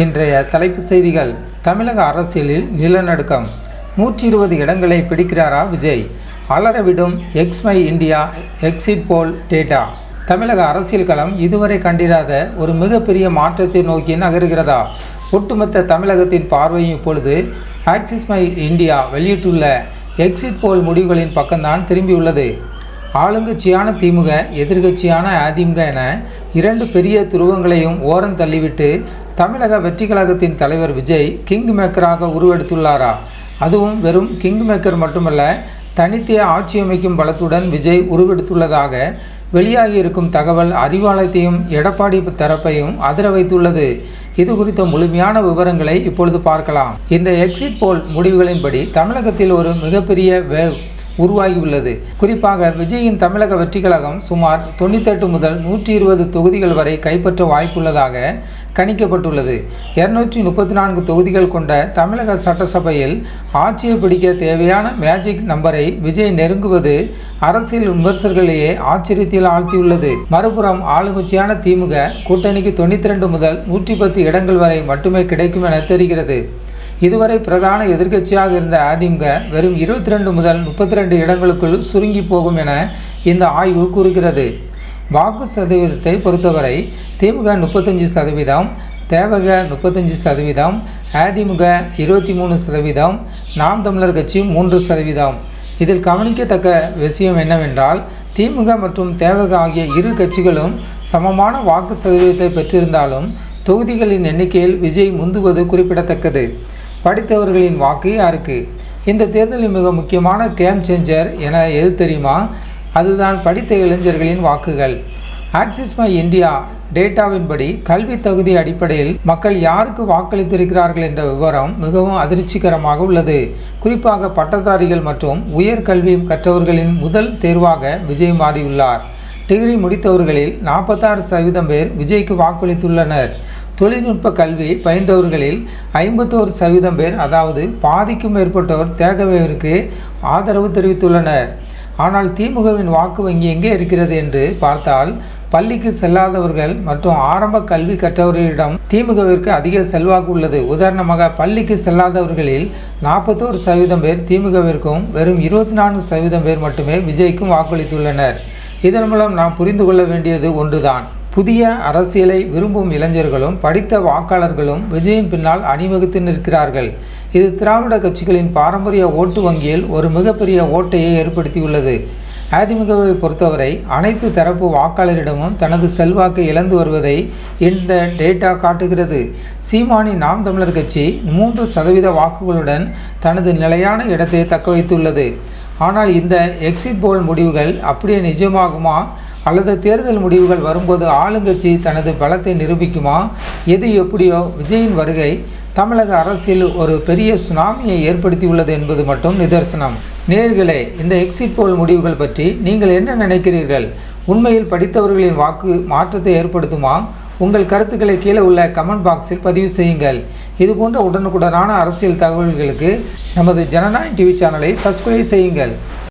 இன்றைய தலைப்புச் செய்திகள். தமிழக அரசியலில் நிலநடுக்கம். 120 இடங்களை பிடிக்கிறாரா விஜய்? அலறவிடும் Axis My India exit poll data. தமிழக அரசியல் களம் இதுவரை கண்டிராத ஒரு மிகப்பெரிய மாற்றத்தை நோக்கி நகர்கிறதா? ஒட்டுமொத்த தமிழகத்தின் பார்வையும் இப்பொழுது ஆக்சிஸ் மை இந்தியா வெளியிட்டுள்ள எக்ஸிட் போல் முடிவுகளின் பக்கம்தான் திரும்பியுள்ளது. ஆளுங்கட்சியான திமுக, எதிர்கட்சியான அதிமுக என இரண்டு பெரிய துருவங்களையும் ஓரம் தள்ளிவிட்டு தமிழக வெற்றி கழகத்தின் தலைவர் விஜய் கிங் மேக்கராக உருவெடுத்துள்ளாரா? அதுவும் வெறும் கிங் மேக்கர் மட்டுமல்ல, தனித்தே ஆட்சி அமைக்கும் பலத்துடன் விஜய் உருவெடுத்துள்ளதாக வெளியாகியிருக்கும் தகவல் அறிவாலயத்தையும் எடப்பாடி தரப்பையும் அதிர வைத்துள்ளது. இது குறித்த முழுமையான விவரங்களை இப்பொழுது பார்க்கலாம். இந்த எக்ஸிட் போல் முடிவுகளின்படி தமிழகத்தில் ஒரு மிகப்பெரிய வேவ் உருவாகியுள்ளது. குறிப்பாக விஜயின் தமிழக வெற்றி கழகம் சுமார் 98 முதல் 120 தொகுதிகள் வரை கைப்பற்ற வாய்ப்புள்ளதாக கணிக்கப்பட்டுள்ளது. 234 தொகுதிகள் கொண்ட தமிழக சட்டசபையில் ஆட்சியை பிடிக்க தேவையான மேஜிக் நம்பரை விஜய் நெருங்குவது அரசியல் விமர்சகர்களையே ஆச்சரியத்தில் ஆழ்த்தியுள்ளது. மறுபுறம் ஆளுங்கட்சியான திமுக கூட்டணிக்கு 92 முதல் 110 இடங்கள் வரை மட்டுமே கிடைக்கும் என தெரிகிறது. இதுவரை பிரதான எதிர்க்கட்சியாக இருந்த அதிமுக வெறும் 22 முதல் 32 இடங்களுக்குள் சுருங்கி போகும் என இந்த ஆய்வு கூறுகிறது. வாக்கு சதவீதத்தை பொறுத்தவரை திமுக 35%, தேவக 35%, அதிமுக 23%, நாம் தமிழர் கட்சி 3%. இதில் கவனிக்கத்தக்க விஷயம் என்னவென்றால், திமுக மற்றும் தேவக ஆகிய இரு கட்சிகளும் சமமான வாக்கு சதவீதத்தை பெற்றிருந்தாலும் தொகுதிகளின் எண்ணிக்கையில் விஜய் முந்துவது குறிப்பிடத்தக்கது. படித்தவர்களின் வாக்கு யாருக்கு? இந்த தேர்தலில் மிக முக்கியமான கேம் சேஞ்சர் என எது தெரியுமா? அதுதான் படித்த இளைஞர்களின் வாக்குகள். ஆக்சிஸ் மை இந்தியா டேட்டாவின்படி கல்வி தகுதி அடிப்படையில் மக்கள் யாருக்கு வாக்களித்திருக்கிறார்கள் என்ற விவரம் மிகவும் அதிர்ச்சிகரமாக உள்ளது. குறிப்பாக பட்டதாரிகள் மற்றும் உயர்கல்வி கற்றவர்களின் முதல் தேர்வாக விஜய் மாறியுள்ளார். டிகிரி முடித்தவர்களில் 46% பேர் விஜய்க்கு வாக்களித்துள்ளனர். தொழில்நுட்ப கல்வி பயின்றவர்களில் 51% பேர், அதாவது பாதிக்கும் மேற்பட்டோர் தேகவேவிற்கு ஆதரவு தெரிவித்துள்ளனர். ஆனால் திமுகவின் வாக்கு வங்கி எங்கே இருக்கிறது என்று பார்த்தால், பள்ளிக்கு செல்லாதவர்கள் மற்றும் ஆரம்ப கல்வி கற்றவர்களிடம் திமுகவிற்கு அதிக செல்வாக்கு உள்ளது. உதாரணமாக, பள்ளிக்கு செல்லாதவர்களில் 41% பேர் திமுகவிற்கும் வெறும் 24% பேர் மட்டுமே விஜய்க்கும் வாக்களித்துள்ளனர். இதன் மூலம் நாம் புரிந்து கொள்ள வேண்டியது ஒன்றுதான். புதிய அரசியலை விரும்பும் இளைஞர்களும் படித்த வாக்காளர்களும் விஜயின் பின்னால் அணிவகுத்து நிற்கிறார்கள். இது திராவிட கட்சிகளின் பாரம்பரிய ஓட்டு வங்கியில் ஒரு மிகப்பெரிய ஓட்டையை ஏற்படுத்தியுள்ளது. அதிமுகவை பொறுத்தவரை அனைத்து தரப்பு வாக்காளரிடமும் தனது செல்வாக்கை இழந்து வருவதை இந்த டேட்டா காட்டுகிறது. சீமானின் நாம் தமிழர் கட்சி 3% வாக்குகளுடன் தனது நிலையான இடத்தை தக்க வைத்துள்ளது. ஆனால் இந்த எக்ஸிட் போல் முடிவுகள் அப்படியே நிஜமாகுமா? அல்லது தேர்தல் முடிவுகள் வரும்போது ஆளுங்கட்சி தனது பலத்தை நிரூபிக்குமா? எது எப்படியோ, விஜயின் வருகை தமிழக அரசியல் ஒரு பெரிய சுனாமியை ஏற்படுத்தியுள்ளது என்பது மட்டும் நிதர்சனம். நேயர்களே, இந்த எக்ஸிட் போல் முடிவுகள் பற்றி நீங்கள் என்ன நினைக்கிறீர்கள்? உண்மையில் படித்தவர்களின் வாக்கு மாற்றத்தை ஏற்படுத்துமா? உங்கள் கருத்துக்களை கீழே உள்ள கமெண்ட் பாக்ஸில் பதிவு செய்யுங்கள். இதுபோன்ற உடனுக்குடனான அரசியல் தகவல்களுக்கு நமது ஜனநாயகம் டிவி சேனலை சப்ஸ்கிரைப் செய்யுங்கள்.